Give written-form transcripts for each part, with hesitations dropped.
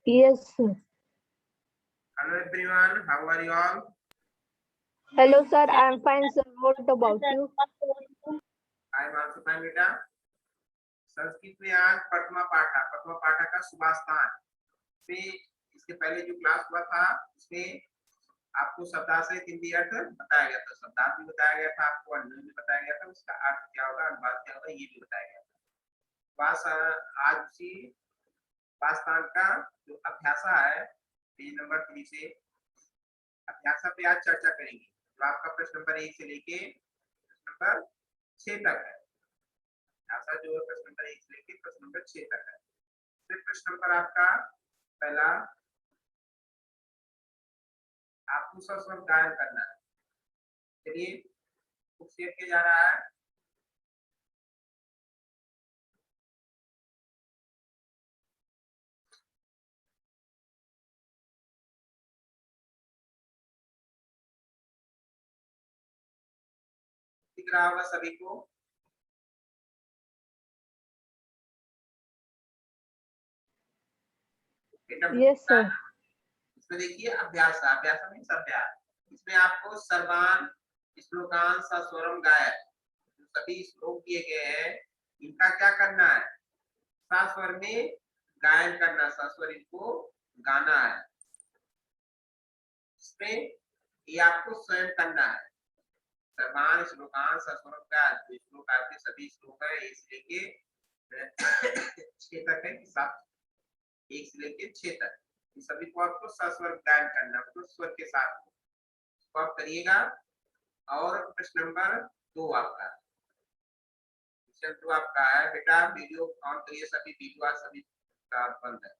Yes, sir. Hello everyone, how are you all? Hello, sir. I'm fine, sir. What about you? I am also fine, बेटा। संस्कृत में आज प्रथमा पाठा का सुभास्थान में इसके पहले जो क्लास हुआ था उसमें आपको शब्दाश्रय हिंदी अर्थ बताया गया था, शब्दार्थ भी बताया गया था, आपको अन्वय भी बताया गया था, उसका अर्थ क्या होगा, अनुवाद क्या होगा, ये भी बताया गया था। आज उसी सुभास्थान का जो अभ्यासा है पेज नंबर 3 से अभ्यासा पे आज चर्चा करेंगे। तो आपका प्रश्न नंबर 1 से लेके प्रश्न नंबर 6 तक है। ऐसा जो है प्रश्न नंबर 1 से लेके प्रश्न नंबर 6 तक है। फिर प्रश्न नंबर आपका पहला, आपको सस्वर गायन करना है। चलिए बुक शेयर किया जा रहा है। दिख रहा होगा सभी को। Yes, sir. इसमें देखिए अभ्यास मीन्स अभ्यास। इसमें आपको सर्वान, श्लोकान, सस्वरम गायन जो सभी श्लोक दिए गए हैं इनका क्या करना है, सस्वर में गायन करना, सस्वर इनको गाना है। इसमें ये आपको स्वयं करना है। सर्वान, श्लोकान, सस्वरम का जो श्लोक आपके सभी श्लोक है एक से लेके 6 तक है, 1 से लेके 6 तक सभी को आपको सस्वर गायन करना, तो स्वर के साथ तो आप करिएगा। और प्रश्न नंबर 2 आपका, क्वेश्चन 2 आपका है बेटा, वीडियो ऑन करिए, सभी वीडियो आज सभी का बंद है।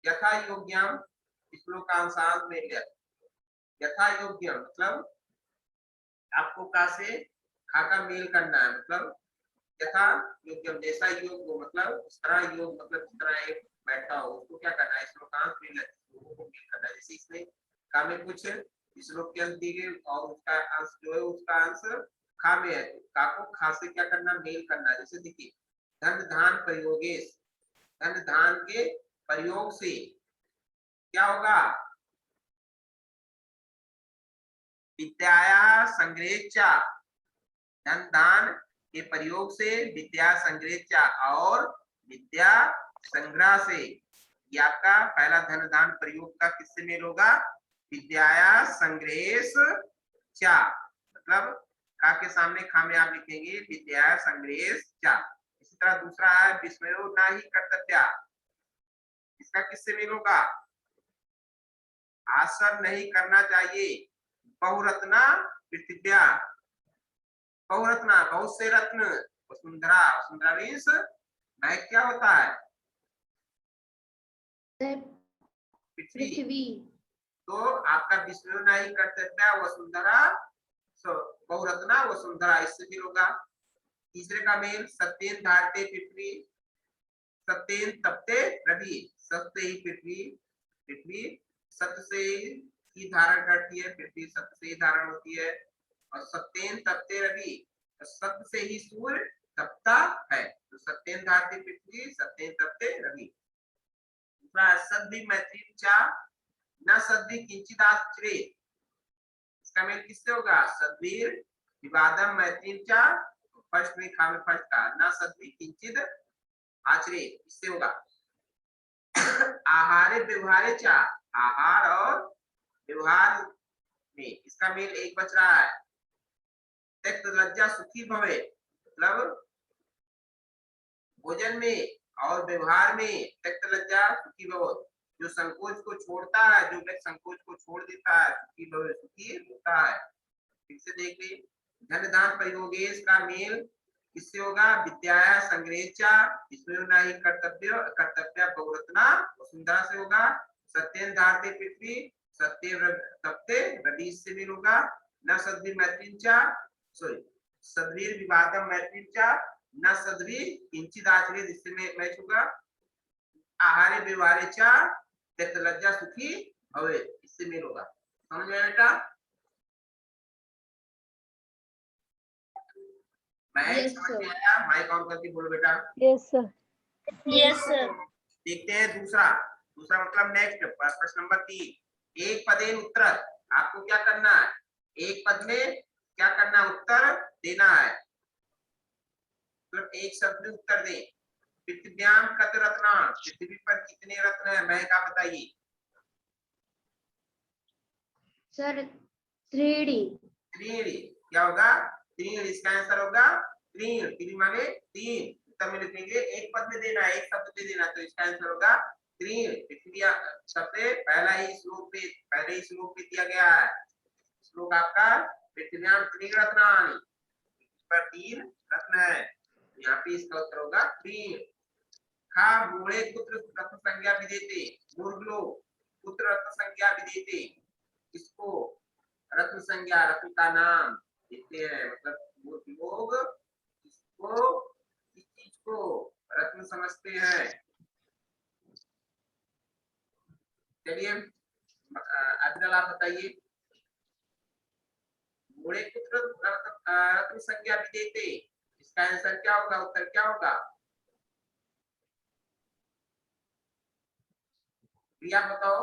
यथा योग्यम श्लोकांशांत में यथा योग्यम मतलब आपको का से खा का मेल करना है, मतलब यथा योग्यम जैसा योग हो, मतलब इस तरह योग मतलब जिस तरह एक बैठा हो उसको क्या करना है, श्लोकांश में लोगों को मेल करना है। जैसे इसमें का में कुछ श्लोक के अंश दी गई और उसका अंश जो है उसका अंश खा में है, का को खा से क्या करना, मेल करना। जैसे देखिए धन धान प्रयोगेश, धन धान के प्रयोग से क्या होगा, विद्याया संग्रहेचा, धन धान के प्रयोग से विद्या संग्रहेचा और विद्या संग्रह से, ये आपका पहला धन धान प्रयोग का किससे मेल होगा, विद्याया संग्रहेश चा, मतलब का के सामने खा में आप लिखेंगे विद्या संग्रहेश चा। इसी तरह दूसरा है विस्मयो ना ही कर्तव्या, इसका किससे मेल होगा, आसर नहीं करना चाहिए, बहुरत्ना पृथ्व्या, बहुरत्ना बहुत से रत्न, वसुंधरा, वसुंधरा मीन्स महक क्या होता है, पृथ्वी। तो आपका विष्णु नहीं कर्तव्य वसुंधरा, बहुरत्ना वसुंधरा, इससे भी होगा। तीसरे का मेल सत्येन धारते पृथ्वी, सत्येन तपते रवि, सत्य ही पृथ्वी, पृथ्वी सत्य से ही धारण करती है, पृथ्वी सत्य से ही धारण होती है। और सत्येन तपते रवि, तो सत्य से ही सूर्य तपता है, तो सत्येन धारते पृथ्वी, सत्येन तपते रवि। दूसरा सद्भि मैत्री चा न सद्भि किंचित आश्चर्य, इसका मेल किससे होगा, सद्भीर विवादम मैत्री चा, फर्स्ट में खा में फर्स्ट का न सद्भि किंचित आचरे, इससे होगा। आहारे व्यवहारे चा, आहार और व्यवहार में, इसका मेल एक बच रहा है, त्यक्त लज्जा सुखी भवे, मतलब भोजन में और व्यवहार में त्यक्त लज्जा सुखी भव, जो संकोच को छोड़ता है, जो व्यक्ति संकोच को छोड़ देता है सुखी भवे, सुखी होता है। फिर से देखिए धन दान प्रयोगेश का मेल किससे होगा, विद्याया संग्रहेचा, इसमें नहीं कर्तव्य, कर्तव्य बहुरत्ना वसुंधरा से होगा। सत्येन धारते पृथ्वी, सत्य तपते रवि से मेल होगा। न सद्भि मैत्रीचा, सॉरी सद्वीर विवादम मैत्रीचा, न सद्वी किंचित आचरे, जिससे मैच होगा। आहारे व्यवहारे चा त्यक्त लज्जा सुखी भवे, इससे मेल होगा। समझ में बेटा, Yes, समझ sir. में आया, माइक ऑन करके बोलो बेटा। Yes, sir. Yes, sir. देखते हैं दूसरा, दूसरा मतलब नेक्स्ट प्रश्न नंबर 3, एक पदेन उत्तर, आपको क्या करना है, एक पद में क्या करना है, उत्तर देना है, मतलब एक शब्द में उत्तर दे। पृथ्व्याम कत रत्ना, पृथ्वी पर कितने रत्न है, मैं क्या बताइए। Sir 3D। त्रीणी, क्या होगा, तीन, इसका आंसर होगा तीन, तीन माने तीन, उत्तर में लिखेंगे एक पद में देना है, एक शब्द में देना, तो इसका आंसर होगा तीन। पृथ्वी सबसे पहला ही श्लोक पे, पहले ही श्लोक पे दिया गया है श्लोक आपका, पृथ्व्याम त्रीण रत्नानि, पर तीन रत्न है, यहाँ पे इसका उत्तर होगा तीन। खा मूढ़े पुत्र रत्न संज्ञा विदेते, मूर्ख लोग पुत्र रत्न संज्ञा विदेते, इसको रत्न संज्ञा, रत्न का नाम देते हैं, मतलब मूर्ख लोग इसको, इस चीज को रत्न समझते हैं। चलिए अब्दुल आप बताइए, मूढ़े पुत्र रत्न संज्ञा विदेते, इसका आंसर क्या होगा, उत्तर क्या होगा, प्रिया बताओ।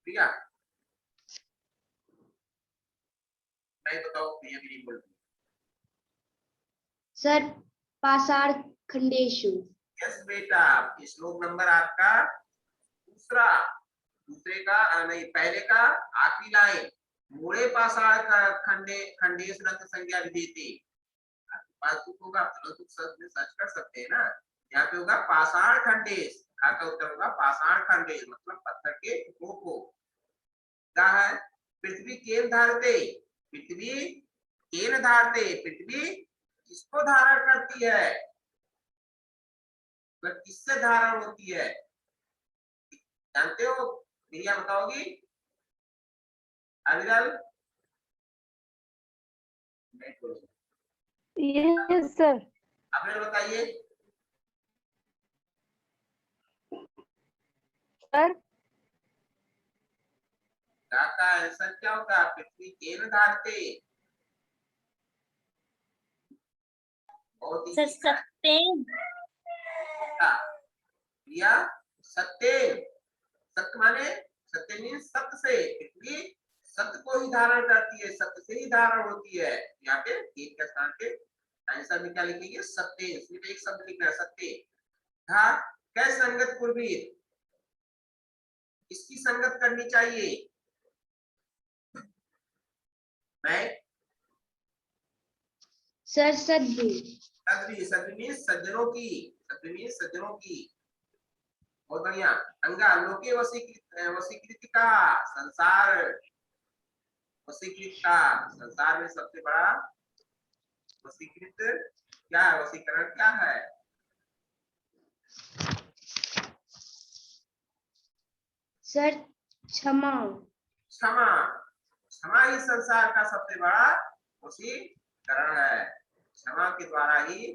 प्रिया, मैं बताओ, प्रिया भी नहीं बोलती। सर पाषाण खंडेशु। यस बेटा, श्लोक नंबर आपका दूसरा, दूसरे का नहीं, पहले का आखिरी लाइन, मूढ़े पाषाण खंडे खंडेश रत्न संज्ञा विदेते, पास बुक होगा, तुम सर्च कर सकते हैं ना, यहाँ पे होगा पाषाण खंडेश, खा का उत्तर होगा पाषाण खंडेश, मतलब पत्थर के टुकड़ों को। क्या है, पृथ्वी केन धारते, पृथ्वी केन धारते, पृथ्वी किसको धारण करती है, मतलब किससे धारण होती है, जानते हो, प्रिया बताओगी, अविरल, यस सर। अविरल बताइए। सर का आंसर क्या होगा, पृथ्वी केन धारते, बहुत सर सत्येन। या सत्य, सत्य माने, सत्य मीन्स सत्य से, पृथ्वी सत्य को ही धारण करती है, सत्य से ही धारण होती है, यहाँ पे एक के स्थान पे आंसर में क्या लिखेंगे, सत्य, सिर्फ एक शब्द लिखना है, सत्य। धा कै संगत कुर्बीर, इसकी संगत करनी चाहिए, मैं सर सद्गु। सद्वी, सद्वी मीन्स सज्जनों की, सद्वी मीन्स सज्जनों की, बहुत बढ़िया। अंगा लोके वसीकृत, वसीकृत का संसार, वसीकृत का संसार में सबसे बड़ा वसीकृत क्या है, वसीकरण क्या है, सर क्षमा। क्षमा, क्षमा ही संसार का सबसे बड़ा वशीकरण है, क्षमा के द्वारा ही,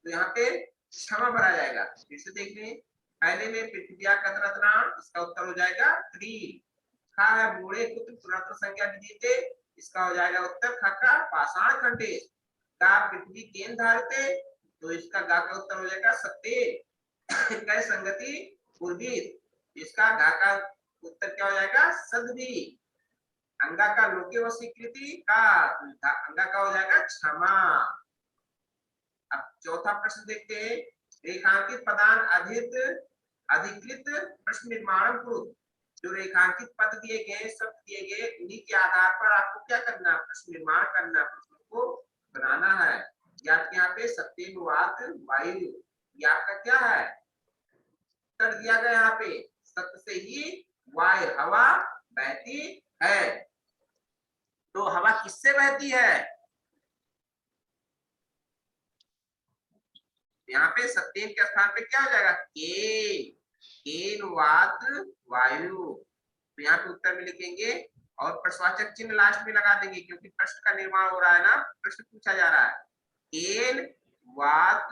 तो यहाँ पे क्षमा भरा जाएगा, फिर से देख लें, पहले में पृथ्व्या कतरत्ना, इसका उत्तर हो जाएगा त्रीण। खा है मूढ़े पुत्र रत्न संज्ञा विदिते, इसका हो जाएगा उत्तर ख का पाषाण खंडेश। गा पृथ्वी केन धारते, तो इसका गा का उत्तर हो जाएगा सत्य। कै संगति पूर्वीत, इसका गा का उत्तर क्या हो जाएगा, सद्वी। अंगा का लोके वशीकृति का, अंगा का हो जाएगा क्षमा। अब चौथा प्रश्न देखते हैं, रेखांकित पदान अधिकृत प्रश्न निर्माण कुरु, जो रेखांकित पद दिए गए, शब्द दिए गए, उन्हीं के आधार पर आपको क्या करना है, प्रश्न निर्माण करना, प्रश्न को बनाना है। यहाँ पे सत्यनुवाद वायु, ये आपका क्या है, उत्तर दिया गया, यहाँ पे सत्य से ही वायु हवा बहती है, तो हवा किससे बहती है, यहाँ पे सत्येन के स्थान पे क्या हो जाएगा, केन वात वायु, तो यहाँ पे उत्तर में लिखेंगे और प्रश्नवाचक चिन्ह लास्ट में लगा देंगे, क्योंकि प्रश्न का निर्माण हो रहा है ना, प्रश्न पूछा जा रहा है, केन वात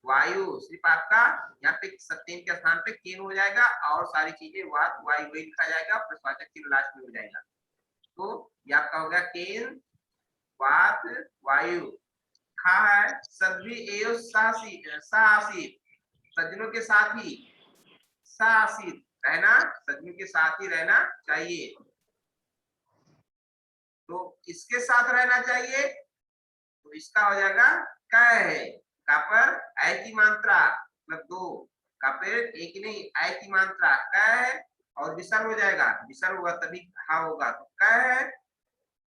वायु, सिर्फ आपका यहाँ पे सत्येन के स्थान पे केन हो जाएगा, और सारी चीजें वात वायु वही लिखा जाएगा, प्रश्नवाचक चिन्ह लास्ट में हो जाएगा, तो ये आपका हो गया केन वात वायु। खा है सद्भी एव साहसीत, सज्जनों के साथ ही साहसीत रहना, सज्जनों के साथ ही रहना चाहिए। तो किसके साथ रहना चाहिए? तो इसका हो जाएगा क है, का पर ऐ की मात्रा, मतलब दो, का पर एक नहीं, ऐ की मात्रा क है और विसर्ग हो जाएगा, विसर्ग होगा तभी हा होगा। तो क है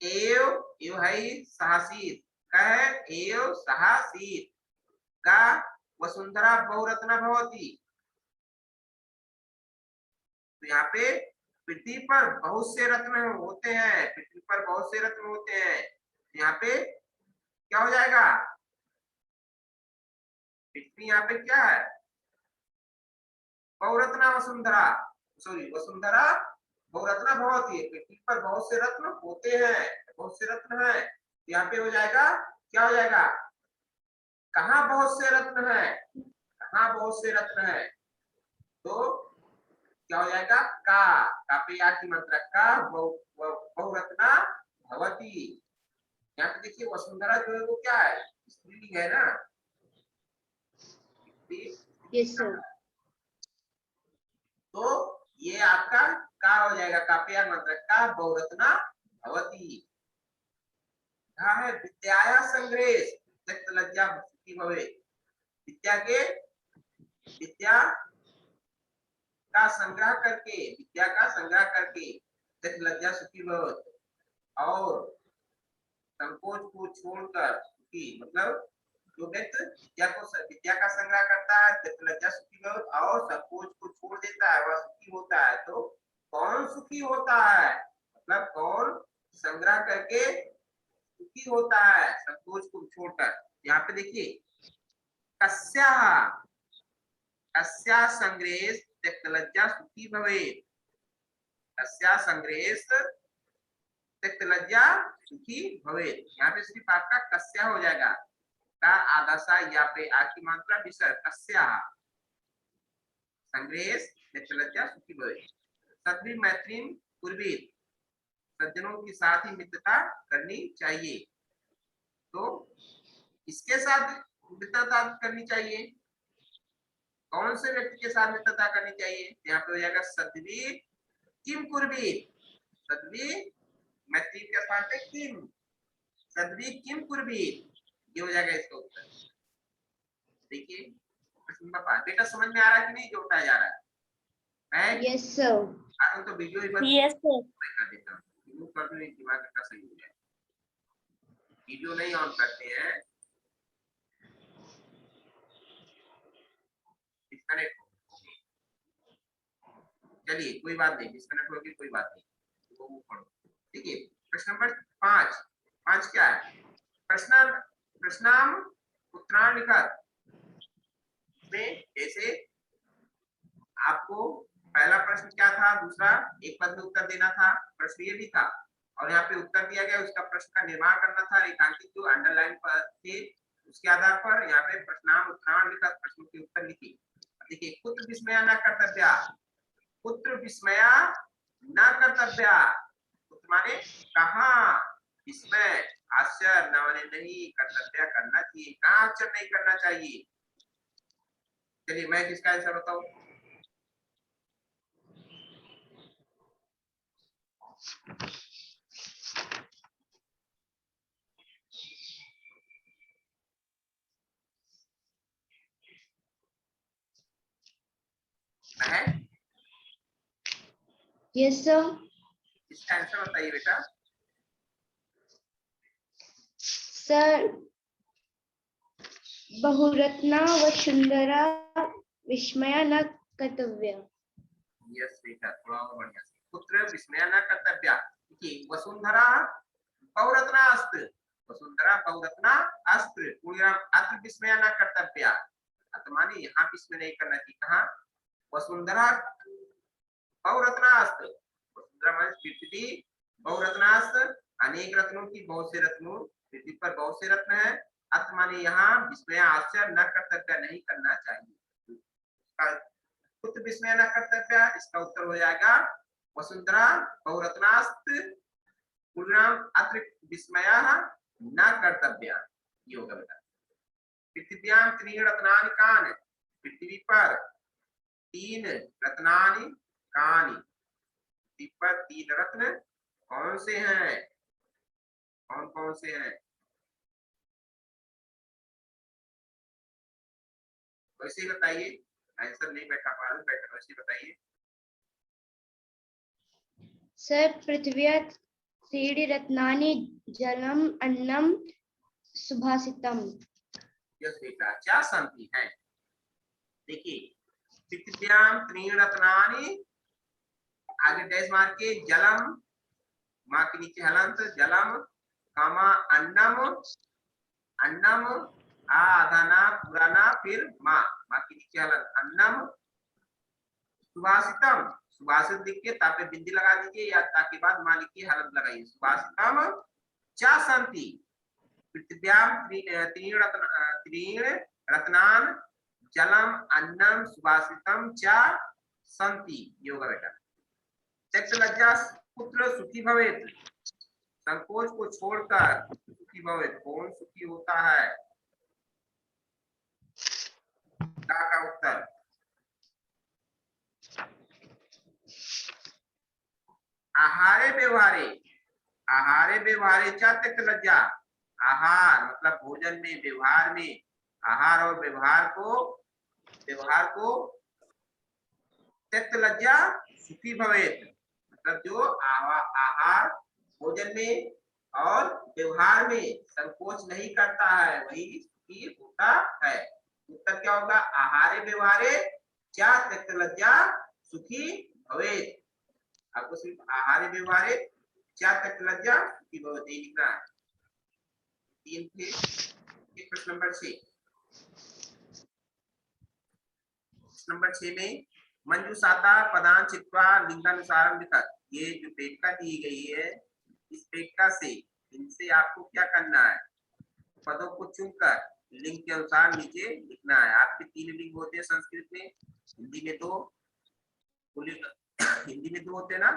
एव है साहसीत, क है एव साहसीत, का वसुंधरा बहुरत्ना भवती। तो यहाँ पे पृथ्वी पर बहुत से रत्न होते हैं, पृथ्वी पर बहुत से रत्न होते हैं। यहाँ पे क्या हो जाएगा? पृथ्वी यहाँ पे क्या है? बहुरत्ना वसुंधरा, सॉरी वसुंधरा बहुरत्ना भवती है, पृथ्वी पर बहुत से रत्न होते हैं, बहुत से रत्न है। यहाँ पे हो जाएगा, क्या हो जाएगा? कहाँ बहुत से रत्न है, कहाँ बहुत से रत्न है? तो क्या हो जाएगा? का पे या की मात्रा का बहुरत्ना भवती। यहाँ पे देखिए वसुंधरा जो है वो क्या है? स्त्रीलिंग है ना। Yes sir. तो ये आपका का हो जाएगा, का पे या मात्रा का बहुरत्ना भवती। कहा है विद्याया संग्रेश त्यक्त लज्जा मुक्ति भवे, विद्या के, विद्या का संग्रह करके, विद्या का संग्रह करके त्यक्त लज्जा सुखी भव, और संकोच को छोड़कर सुखी, मतलब जो व्यक्ति विद्या का संग्रह करता है त्यक्त लज्जा सुखी भव और संकोच को छोड़ देता है वह सुखी होता है। तो कौन सुखी होता है? मतलब कौन संग्रह करके सुखी होता है संकोच को छोड़कर? यहाँ पे देखिए कस्या, कस्या संग्रेश त्यक्त लज्जा सुखी भवे, कस्या संग्रेश त्यक्त लज्जा सुखी भवे। यहाँ पे सिर्फ आपका कस्या हो जाएगा, का आदासा या पे आ की मात्रा विसर्ग, कस्या संग्रेश त्यक्त लज्जा सुखी भवे। सद्भी मैत्रीन पूर्वीत, सज्जनों के साथ ही मित्रता करनी चाहिए। तो इसके साथ मित्रता करनी चाहिए, कौन से व्यक्ति के साथ मित्रता करनी चाहिए? यहाँ पे हो जाएगा सद्भी किम कुर्वीत, सद्भी मैत्री के साथ है किम, सद्भी किम कुर्वीत, ये हो जाएगा इसका उत्तर। देखिए प्रश्न नंबर 5 बेटा समझ में आ रहा है कि नहीं जो बताया जा रहा है? Yes sir. तो वीडियो ही बंद यस सर। कर देता हूँ, कर दो, दिमाग का सही हो जाए। वीडियो नहीं ऑन करते हैं, डिस्कनेक्ट। चलिए कोई बात नहीं, डिस्कनेक्ट होगी कोई बात नहीं, तो वो पढ़ो। देखिए प्रश्न नंबर 5, 5 क्या है? प्रश्नाम उत्तरायण लिखत में जैसे आपको पहला प्रश्न क्या था, दूसरा एक पद में उत्तर देना था, प्रश्न ये भी था, और यहाँ पे उत्तर दिया गया, उसका प्रश्न का निर्माण करना था, रेखांकित जो अंडरलाइन पर थे उसके आधार पर यहाँ पे प्रश्नाम उत्तरायण लिखत प्रश्नों के उत्तर लिखी। देखिए पुत्र विस्मया न कर्तव्या, पुत्र विस्मया न कर्तव्या, पुत्र माने कहाँ, विस्मय आश्चर्य न माने नहीं, कर्तव्य करना चाहिए, कहाँ आश्चर्य नहीं करना चाहिए। चलिए मैं किसका आंसर बताऊं? है यस सर। इसका आंसर बताइए बेटा। सर बहुरत्ना वसुंधरा विस्मया न कर्तव्य। यस बेटा थोड़ा और बढ़िया से, पुत्र विस्मया न कर्तव्या। देखिए वसुंधरा बहुरत्ना अस्त्र, वसुंधरा बहुरत्ना अस्त्र, अत्र विस्मया न कर्तव्या, माने यहाँ विस्मय नहीं करना चाहिए। कहाँ? वसुंधरा बहुरत्नास्त्र, वसुंधरा माने पृथ्वी बहुरत्नास्त्र, अनेक रत्नों की, बहुत से रत्नों, पृथ्वी पर बहुत से रत्न है। अत माने यहाँ विस्मय आश्चर्य न कर्तव्य नहीं करना चाहिए। पुत्र विस्मय न कर्तव्य, इसका उत्तर हो जाएगा वसुंधरा बहुरत्नास्त्र पूर्णाम अत्र विस्मय न कर्तव्य, ये होगा बेटा। पृथिव्यां त्रीणि रत्नानि कानि, पृथ्वी पर 3 रत्नानि कानि, पृथ्वी पर 3 रत्न कौन से हैं, कौन कौन से हैं? वैसे ही बताइए, आंसर नहीं बैठा पा रहे, बैठा वैसे ही बताइए। सर पृथिव्या त्रीणि रत्नानि जलम अन्नम सुभाषितम। यस बेटा, क्या संति है? देखिए, पृथिव्यां त्रीणि रत्नानि, आगे डैश मार के जलम, माँ के नीचे हलंत, जलम कामा अन्नम, अन्नम आधा ना पुराना फिर माँ, माँ के नीचे हलंत अन्नम, सुभाषितम, सुभाषित लिख के तापे बिंदी लगा दीजिए या ताके बाद माँ लिख के हलंत लगाइए। सुभाषितम चा संति, पृथिव्यां त्रीणि रत्नान जलम अन्नम सुभाषितम चा संति। ये होगा बेटा। त्यक्त लज्जा पुत्र सुखी भवेत्, संकोच को छोड़कर सुखी भवेत्, कौन सुखी होता है? का उत्तर आहारे व्यवहारे, आहारे व्यवहारे चा त्यक्त लज्जा, आहार मतलब भोजन में, व्यवहार में, आहार और व्यवहार को त्यक्त लज्जा सुखी भवेत्, मतलब जो आहार भोजन में और व्यवहार में संकोच नहीं करता है वही सुखी होता है। उत्तर क्या होगा? आहारे व्यवहारे चा त्यक्त लज्जा सुखी भवेत्। आपको सिर्फ आहारे व्यवहारे चा त्यक्त लज्जा सुखी भवेत् लिखना है। 3 थे। प्रश्न नंबर 6, नंबर 6 में मंजूषाता पदान चित्वा लिंगानुसार लिखत, ये जो पेटिका दी गई है इस पेटिका से इनसे आपको क्या करना है? पदों को चुनकर लिंग के अनुसार नीचे लिखना है। आपके 3 लिंग होते हैं संस्कृत में, हिंदी में 2, हिंदी में 2 होते हैं ना,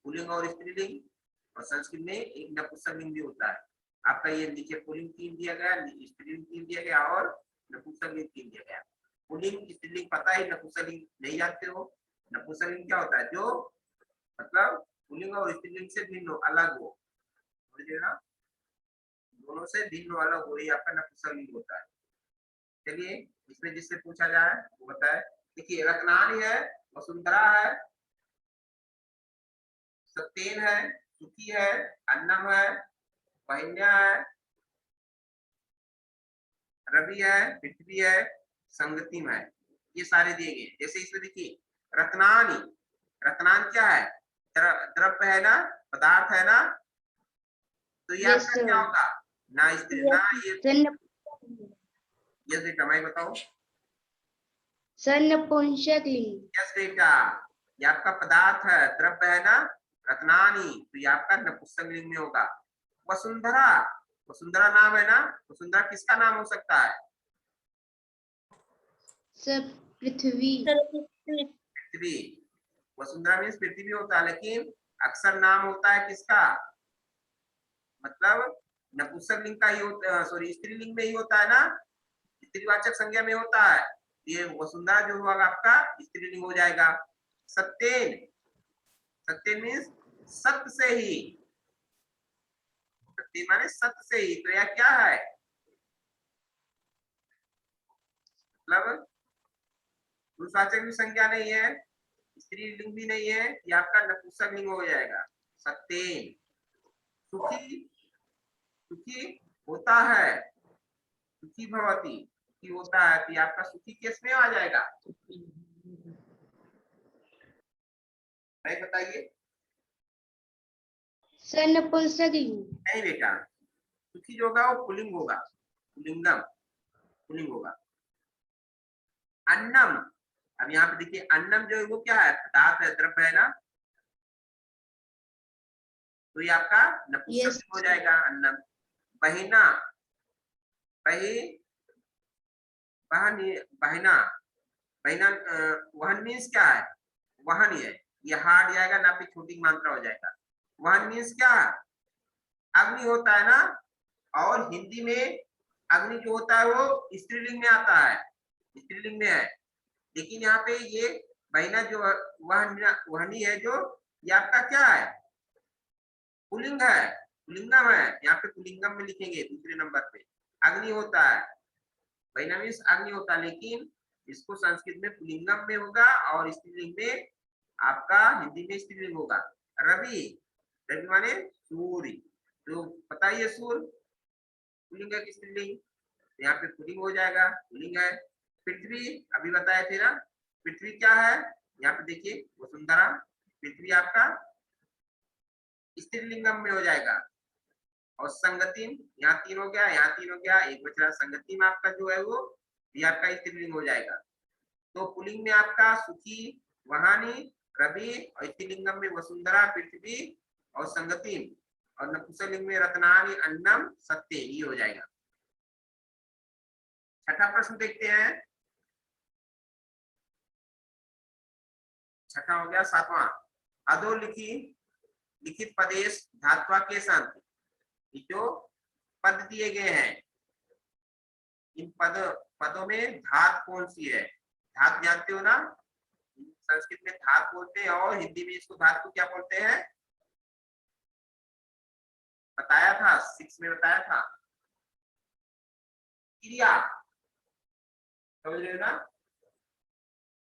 पुल्लिंग और स्त्रीलिंग, और संस्कृत में एक नपुंसकलिंग भी होता है। आपका ये नीचे पुल्लिंग 3 दिया गया, स्त्रीलिंग 3 दिया गया और नपुंसकलिंग 3 दिया गया। पुल्लिंग स्त्रीलिंग पता ही, नपुंसकलिंग नहीं जानते हो। नपुंसकलिंग क्या होता है? जो मतलब पुल्लिंग और स्त्रीलिंग से भिन्न हो, अलग हो, समझिएगा, दोनों से भिन्न हो, अलग हो, ये आपका नपुंसकलिंग होता है। चलिए इसमें जिससे पूछा जाए वो बताए। देखिए, रत्नानि है, वसुंधरा है, सत्येन है, सुखी है, अन्नम है, पहिन्या है, रवि है, पृथ्वी है, संगतिम है, ये सारे दिए गए। जैसे इसमें देखिए रत्नानि, रत्नान क्या है? द्रव्य है ना, पदार्थ है ना, तो ये Yes, आपका sir. क्या होगा? ना स्त्री ना ये। यस बेटा, मैं बताऊं। सर नपुंसकलिंग। यस बेटा, ये आपका पदार्थ है, द्रव्य है ना, रत्नानि, तो ये आपका नपुंसकलिंग में होगा। वसुंधरा, वसुंधरा नाम है ना, वसुंधरा किसका नाम हो सकता है? सर पृथ्वी। पृथ्वी, वसुंधरा मीन्स पृथ्वी होता है, लेकिन अक्सर नाम होता है किसका? मतलब नपुंसकलिंग का ही होता, सॉरी स्त्रीलिंग में ही होता है ना, स्त्रीवाचक संज्ञा में होता है। ये वसुंधरा जो होगा आपका स्त्रीलिंग हो जाएगा। सत्येन, सत्येन मीन्स सत्य से ही, सत्य माने सत्य से ही, तो यह क्या है? मतलब पुरुषवाचक भी संज्ञा नहीं है, स्त्रीलिंग भी नहीं है, ये आपका नपुंसकलिंग हो जाएगा। सत्येन, सुखी, सुखी होता है, सुखी भवती, सुखी होता है, तो आपका सुखी किस में आ जाएगा? बताइए। सर नपुंसकलिंग। नहीं बेटा, सुखी जो होगा वो पुल्लिंग होगा, पुल्लिंगम, पुल्लिंग होगा। अन्नम, अब यहाँ पे देखिए अन्नम जो है वो क्या है? पदार्थ है, द्रव्य है ना, तो ये आपका नपुंसकलिंग हो जाएगा अन्नम। बहिना, बही, बहिना, बहिना वहन मीन्स क्या है? वहन है, ये हार्ड जाएगा ना, पे छोटी मात्रा हो जाएगा। वहन मीन्स क्या? अग्नि होता है ना, और हिंदी में अग्नि जो होता है वो स्त्रीलिंग में आता है, स्त्रीलिंग में है। लेकिन यहाँ पे ये बहिना जो वहनी है जो, ये आपका क्या है, पुल्लिंग है, पुल्लिंगम है। यहाँ पे पुल्लिंगम में लिखेंगे दूसरे नंबर पे। अग्नि होता है, बहिना मीन्स अग्नि होता है, लेकिन इसको संस्कृत में पुल्लिंगम में होगा और स्त्रीलिंग में आपका हिंदी में स्त्रीलिंग होगा। रवि, रवि माने सूर्य, तो पता ही है सूर्य पुल्लिंग है कि स्त्रीलिंग, यहाँ पे पुल्लिंग हो जाएगा, पुल्लिंग है। पृथ्वी अभी बताए थे ना, पृथ्वी क्या है, यहाँ पे देखिए वसुंधरा, पृथ्वी आपका स्त्रीलिंगम में हो जाएगा। और संगतिम, यहाँ 3 हो गया, यहाँ 3 हो गया, एक बच रहा संगतिम आपका जो है वो ये आपका स्त्रीलिंग हो जाएगा। तो पुल्लिंग में आपका सुखी, वहानी, रवि, और स्त्रीलिंगम में वसुंधरा, पृथ्वी और संगतिम, और नपुंसकलिंग में रत्नानि, अन्नम, सत्य, ये हो जाएगा। छठा प्रश्न देखते हैं। छठा हो गया। 7वां, अधोलिखित पदेश धात्वा के संत, जो पद दिए गए हैं इन पदों में धात कौन सी है। धात जानते हो ना, संस्कृत में धात बोलते हैं और हिंदी में इसको धात को क्या बोलते हैं, बताया था 6 में बताया था, क्रिया, समझ रहे हो ना,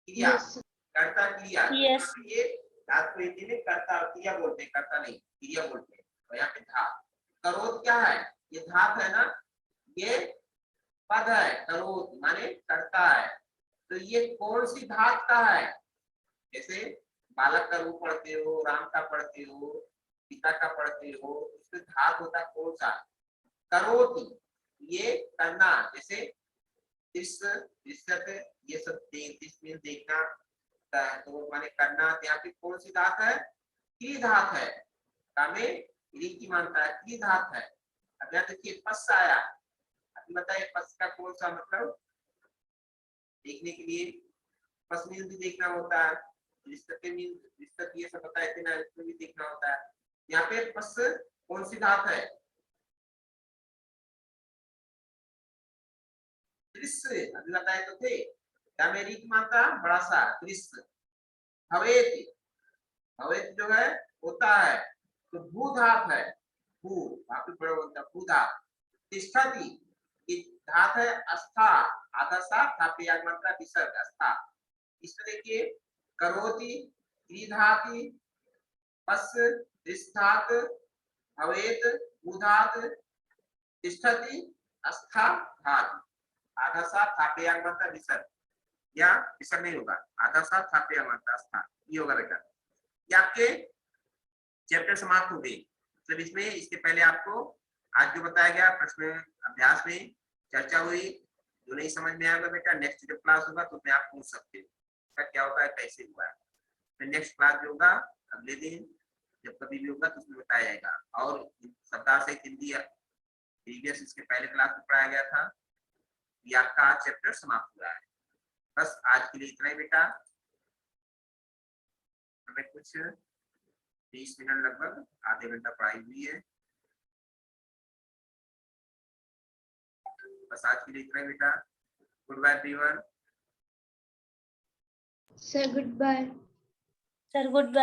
क्रिया, Yes. कर्ता क्रिया। Yes. ये धात को हिंदी में कर्ता क्रिया बोलते हैं, कर्ता नहीं क्रिया बोलते हैं। और यहाँ पे धात, करोत क्या है, ये धात है ना, ये पद है, करोत माने करता है। तो ये कौन सी धात का है, जैसे बालक का रूप पढ़ते हो, राम का पढ़ते हो, पिता का पढ़ते हो, इसमें धात होता है कौन सा, करोति, ये करना, जैसे ये सब देखना, तो माने करना, यहाँ पे कौन सी धात है, की धात है, कामे की मानता है, की धात है। अब यहाँ देखिए पस आया, अभी बताइए पस का कौन सा मतलब, देखने के लिए पस मीन भी देखना होता है, ये सब बताए थे ना, इसमें भी देखना होता है। यहाँ पे पस कौन सी धात है, दृश्य, अभी बताए तो थे, क्या मेरी की मात्रा बड़ा सा दृश्य। हवेत, हवेत जो है होता है, तो भू धात है, भू काफी बड़ा बोलता है, भू धात। तिष्ठति, ये धात है अस्था, आधा सा थापे याग मात्रा विसर्ग अस्था। इसमें देखिए करोति, त्रिधाति, पस, दृष्टात, हवेत, भू धात, तिष्ठति, अस्था, धात, आधा सा थापे याग मात्रा विसर्ग, या विसर्ग नहीं होगा, आधा सा थापे याग मात्रा अस्था, ये होगा बेटा। ये आपके चैप्टर समाप्त हो गए। तो इसमें इसके पहले आपको आज जो बताया गया प्रश्न अभ्यास में चर्चा हुई, जो नहीं समझ में आएगा बेटा नेक्स्ट जब क्लास होगा तो आप पूछ सकते हो क्या होगा, कैसे हुआ है। तो नेक्स्ट क्लास जो होगा अगले दिन जब कभी भी होगा तो उसमें बताया जाएगा। और सप्ताह से हिंदी प्रीवियस इसके पहले क्लास में पढ़ाया गया था, ये आपका चैप्टर समाप्त हुआ है। बस आज के लिए इतना ही बेटा, हमें कुछ 30 मिनट लगभग आधे घंटा पढ़ाई हुई है। बस आज के लिए इतना ही बेटा। Goodbye everyone. Sir, goodbye. Sir, goodbye.